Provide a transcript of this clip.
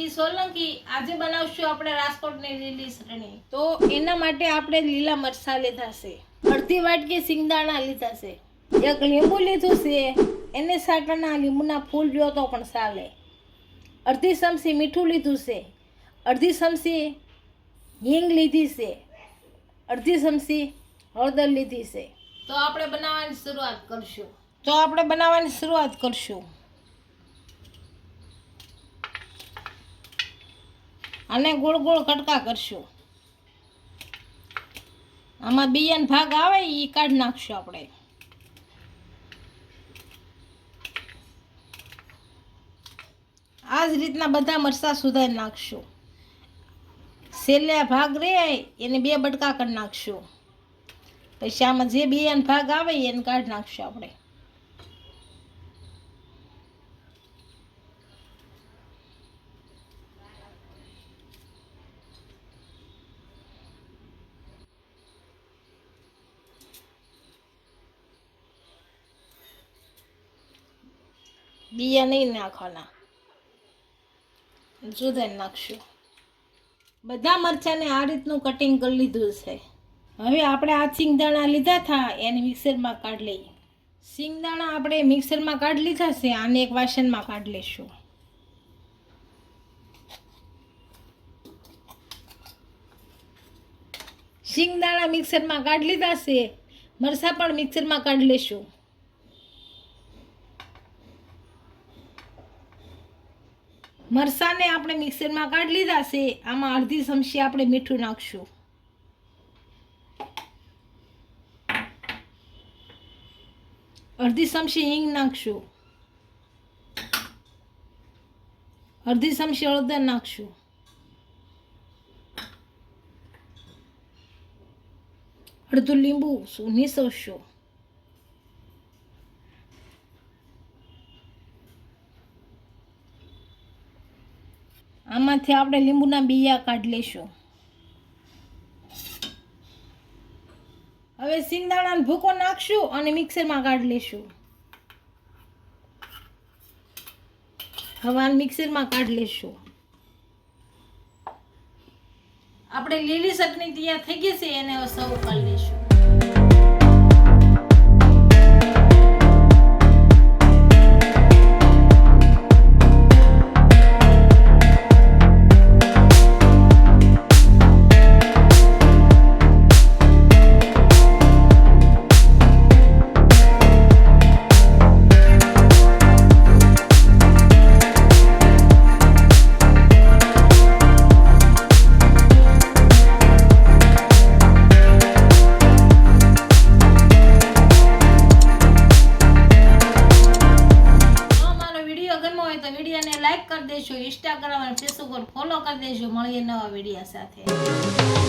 જી સોલંકી આજે બનાવશું આપણે રાજકોટની લીલી ચટણી। તો એના માટે આપણે લીલા મરચાં લીધા છે, અડધી વાટકી સિંગદાણા લીધા છે, એક લીંબુ લીધું છે, એને સાટાના લીંબુના ફૂલ લ્યો તો પણ ચાલે, અડધી ચમચી મીઠું લીધું છે, અડધી ચમચી હિંગ લીધી છે, અડધી ચમચી હળદર લીધી છે। તો આપણે બનાવવાની શરૂઆત કરશું। અને ગોળ ગોળ કટકા કરશું। આમાં બિયાનો ભાગ આવે એ કાઢી નાખશું આપણે। આ જ રીતના બધા મરચાં સુધારી નાખશું। છેલ્લે ભાગ રહે એને 2 બટકા કરી નાખશું। પછી આમાં જે બિયાનો ભાગ આવે એને કાઢી નાખશું આપણે। બિયા નહીં નાખવાના, સુધારી નાખશું। બધા મરચાંને આ રીતનું કટિંગ કરી લીધું છે। હવે આપણે આ સિંગદાણા લીધા હતા એને મિક્સરમાં કાઢી લઈએ। સિંગદાણા આપણે મિક્સરમાં કાઢી લીધા છે, આને એક વાસણમાં કાઢી લઈશું। સિંગદાણા મિક્સરમાં કાઢી લીધા છે, મરચાં પણ મિક્સરમાં કાઢી લઈશું। મરચાંને આપણે મિક્સરમાં કાઢી લીધા છે, આમાં અડધી ચમચી આપણે મીઠું નાખશું, અડધી ચમચી હિંગ નાખશું, અડધી ચમચી હળદર નાખશું, અડધું લીંબુ નીસવશું। આમાંથી આપણે લીંબુના બીયા કાઢી લઈશું। હવે સિંગદાણાનો ભૂકો નાખશું અને મિક્સરમાં કાઢી લઈશું। હવે આ મિક્સરમાં કાઢી લઈશું। આપણે લીલી ચટણી તૈયાર થઈ ગઈ છે, એને સર્વ કરી લઈશું। વિડીયોને લાઈક કરી દેજો, ઇન્સ્ટાગ્રામ અને ફેસબુક પર ફોલો કરી દેજો। મળીએ નવા વિડીયો સાથે।